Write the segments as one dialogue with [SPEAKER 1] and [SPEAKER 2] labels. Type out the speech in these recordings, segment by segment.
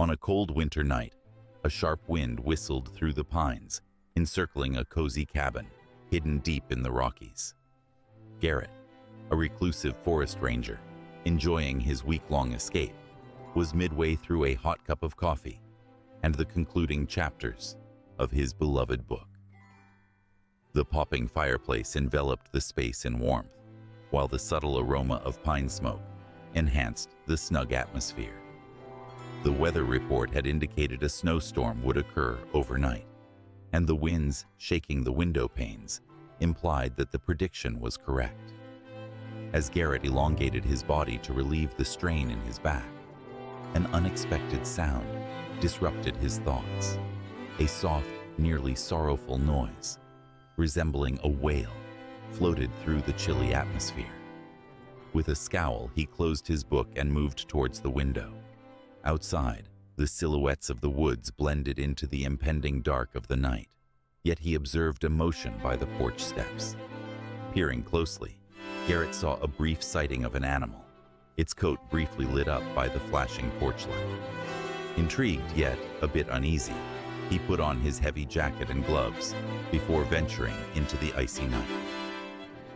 [SPEAKER 1] On a cold winter night, a sharp wind whistled through the pines, encircling a cozy cabin hidden deep in the Rockies. Garrett, a reclusive forest ranger, enjoying his week-long escape, was midway through a hot cup of coffee and the concluding chapters of his beloved book. The popping fireplace enveloped the space in warmth, while the subtle aroma of pine smoke enhanced the snug atmosphere. The weather report had indicated a snowstorm would occur overnight, and the winds shaking the window panes implied that the prediction was correct. As Garrett elongated his body to relieve the strain in his back, an unexpected sound disrupted his thoughts. A soft, nearly sorrowful noise, resembling a wail, floated through the chilly atmosphere. With a scowl, he closed his book and moved towards the window. Outside, the silhouettes of the woods blended into the impending dark of the night, yet he observed a motion by the porch steps. Peering closely, Garrett saw a brief sighting of an animal, its coat briefly lit up by the flashing porch light. Intrigued yet a bit uneasy, he put on his heavy jacket and gloves before venturing into the icy night.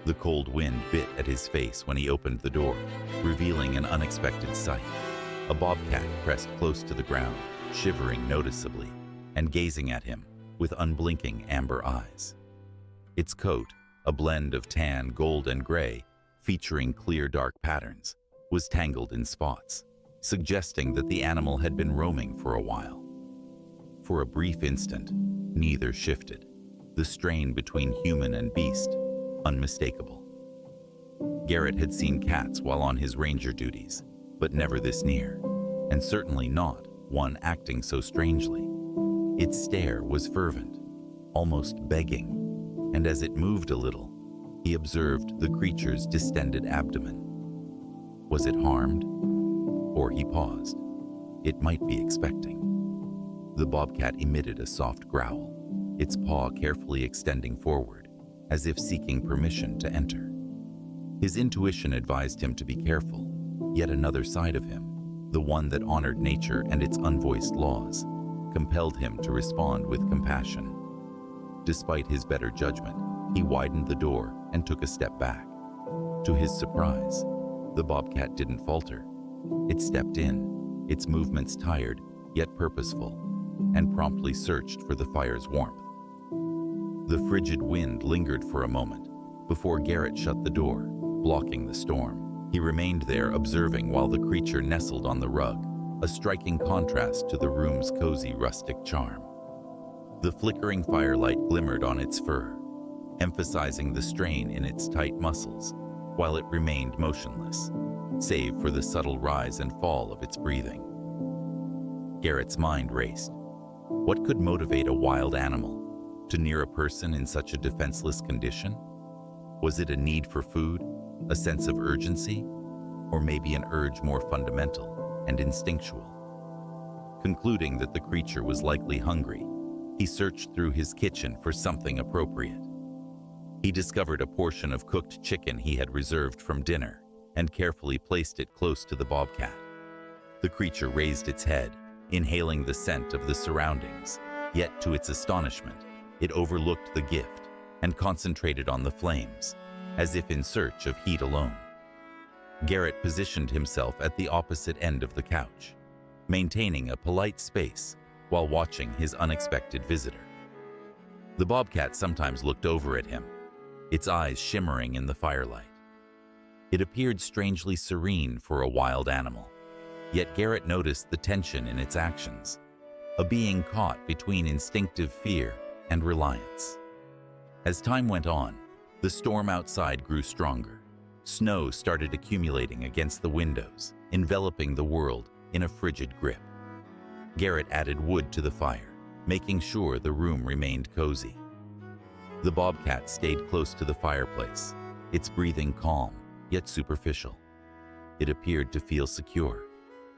[SPEAKER 1] The cold wind bit at his face when he opened the door, revealing an unexpected sight. A bobcat pressed close to the ground, shivering noticeably, and gazing at him with unblinking amber eyes. Its coat, a blend of tan, gold, and gray, featuring clear dark patterns, was tangled in spots, suggesting that the animal had been roaming for a while. For a brief instant, neither shifted, the strain between human and beast unmistakable. Garrett had seen cats while on his ranger duties, but never this near, and certainly not one acting so strangely. Its stare was fervent, almost begging, and as it moved a little, he observed the creature's distended abdomen. Was it harmed? Or he paused. It might be expecting. The bobcat emitted a soft growl, its paw carefully extending forward, as if seeking permission to enter. His intuition advised him to be careful, yet another side of him, the one that honored nature and its unvoiced laws, compelled him to respond with compassion. Despite his better judgment, he widened the door and took a step back. To his surprise, the bobcat didn't falter. It stepped in, its movements tired yet purposeful, and promptly searched for the fire's warmth. The frigid wind lingered for a moment before Garrett shut the door, blocking the storm. He remained there observing while the creature nestled on the rug, a striking contrast to the room's cozy rustic charm. The flickering firelight glimmered on its fur, emphasizing the strain in its tight muscles, while it remained motionless, save for the subtle rise and fall of its breathing. Garrett's mind raced. What could motivate a wild animal to near a person in such a defenseless condition? Was it a need for food, a sense of urgency, or maybe an urge more fundamental and instinctual? Concluding that the creature was likely hungry, he searched through his kitchen for something appropriate. He discovered a portion of cooked chicken he had reserved from dinner and carefully placed it close to the bobcat. The creature raised its head, inhaling the scent of the surroundings, yet to its astonishment, it overlooked the gift and concentrated on the flames, as if in search of heat alone. Garrett positioned himself at the opposite end of the couch, maintaining a polite space while watching his unexpected visitor. The bobcat sometimes looked over at him, its eyes shimmering in the firelight. It appeared strangely serene for a wild animal, yet Garrett noticed the tension in its actions, a being caught between instinctive fear and reliance. As time went on, the storm outside grew stronger. Snow started accumulating against the windows, enveloping the world in a frigid grip. Garrett added wood to the fire, making sure the room remained cozy. The bobcat stayed close to the fireplace, its breathing calm yet superficial. It appeared to feel secure,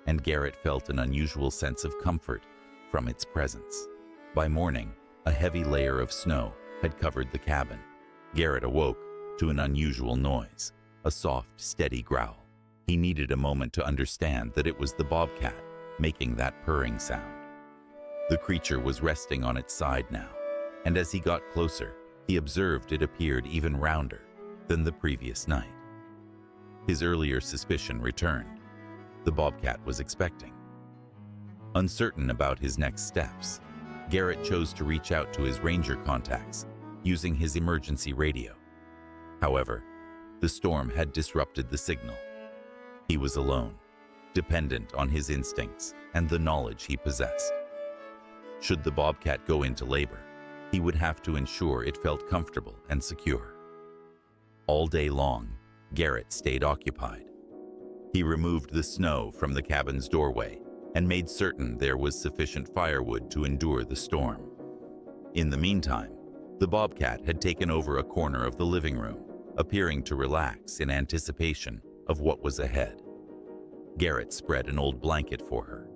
[SPEAKER 1] and Garrett felt an unusual sense of comfort from its presence. By morning, a heavy layer of snow had covered the cabin. Garrett awoke to an unusual noise, a soft, steady growl. He needed a moment to understand that it was the bobcat, making that purring sound. The creature was resting on its side now, and as he got closer, he observed it appeared even rounder than the previous night. His earlier suspicion returned. The bobcat was expecting. Uncertain about his next steps, Garrett chose to reach out to his ranger contacts using his emergency radio. However, the storm had disrupted the signal. He was alone, dependent on his instincts and the knowledge he possessed. Should the bobcat go into labor, he would have to ensure it felt comfortable and secure. All day long, Garrett stayed occupied. He removed the snow from the cabin's doorway and made certain there was sufficient firewood to endure the storm. In the meantime, the bobcat had taken over a corner of the living room, appearing to relax in anticipation of what was ahead. Garrett spread an old blanket for her,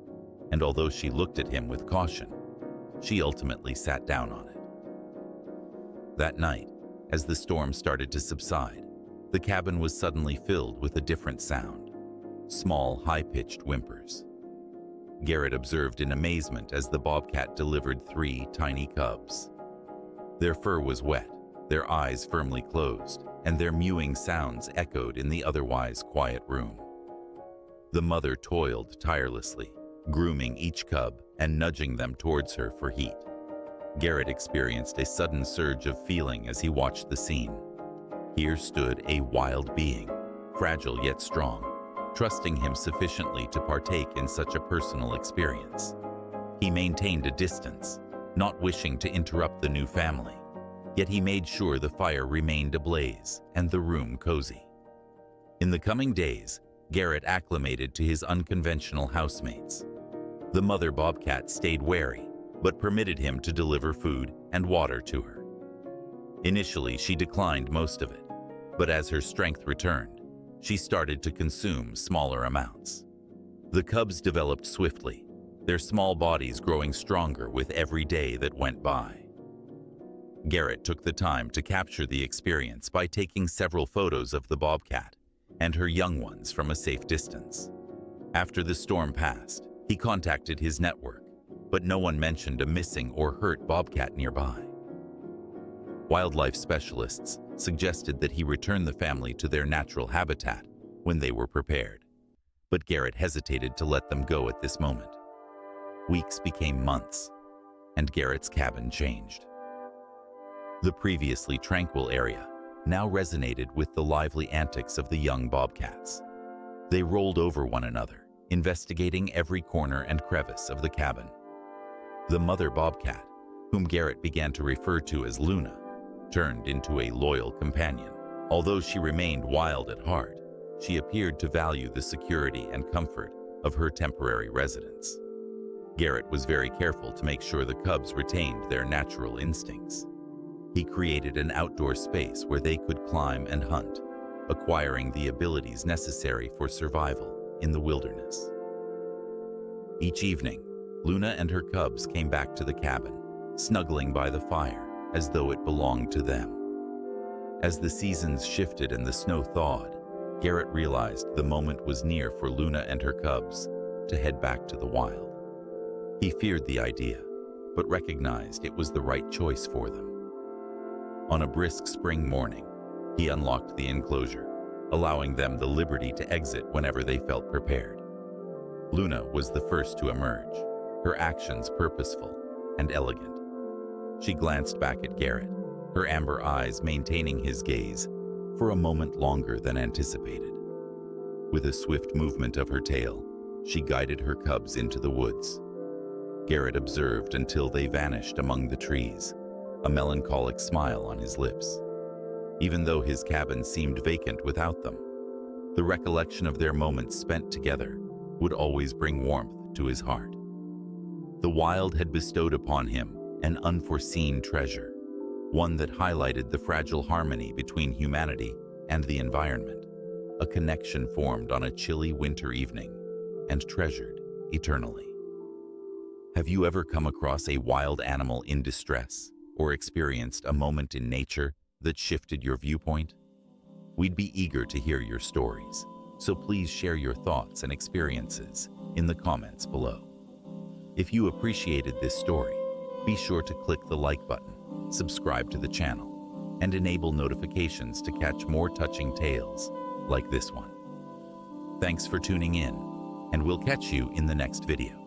[SPEAKER 1] and although she looked at him with caution, she ultimately sat down on it. That night, as the storm started to subside, the cabin was suddenly filled with a different sound, small, high-pitched whimpers. Garrett observed in amazement as the bobcat delivered 3 tiny cubs. Their fur was wet, their eyes firmly closed, and their mewing sounds echoed in the otherwise quiet room. The mother toiled tirelessly, grooming each cub and nudging them towards her for heat. Garrett experienced a sudden surge of feeling as he watched the scene. Here stood a wild being, fragile yet strong, trusting him sufficiently to partake in such a personal experience. He maintained a distance, not wishing to interrupt the new family, yet he made sure the fire remained ablaze and the room cozy. In the coming days, Garrett acclimated to his unconventional housemates. The mother bobcat stayed wary, but permitted him to deliver food and water to her. Initially, she declined most of it, but as her strength returned, she started to consume smaller amounts. The cubs developed swiftly, their small bodies growing stronger with every day that went by. Garrett took the time to capture the experience by taking several photos of the bobcat and her young ones from a safe distance. After the storm passed, he contacted his network, but no one mentioned a missing or hurt bobcat nearby. Wildlife specialists suggested that he return the family to their natural habitat when they were prepared, but Garrett hesitated to let them go at this moment. Weeks became months, and Garrett's cabin changed. The previously tranquil area now resonated with the lively antics of the young bobcats. They rolled over one another, investigating every corner and crevice of the cabin. The mother bobcat, whom Garrett began to refer to as Luna, turned into a loyal companion. Although she remained wild at heart, she appeared to value the security and comfort of her temporary residence. Garrett was very careful to make sure the cubs retained their natural instincts. He created an outdoor space where they could climb and hunt, acquiring the abilities necessary for survival in the wilderness. Each evening, Luna and her cubs came back to the cabin, snuggling by the fire as though it belonged to them. As the seasons shifted and the snow thawed, Garrett realized the moment was near for Luna and her cubs to head back to the wild. He feared the idea, but recognized it was the right choice for them. On a brisk spring morning, he unlocked the enclosure, allowing them the liberty to exit whenever they felt prepared. Luna was the first to emerge, her actions purposeful and elegant. She glanced back at Garrett, her amber eyes maintaining his gaze for a moment longer than anticipated. With a swift movement of her tail, she guided her cubs into the woods. Garrett observed until they vanished among the trees, a melancholic smile on his lips. Even though his cabin seemed vacant without them, the recollection of their moments spent together would always bring warmth to his heart. The wild had bestowed upon him an unforeseen treasure, one that highlighted the fragile harmony between humanity and the environment, a connection formed on a chilly winter evening and treasured eternally. Have you ever come across a wild animal in distress or experienced a moment in nature that shifted your viewpoint? We'd be eager to hear your stories, so please share your thoughts and experiences in the comments below. If you appreciated this story, be sure to click the like button, subscribe to the channel, and enable notifications to catch more touching tales like this one. Thanks for tuning in, and we'll catch you in the next video.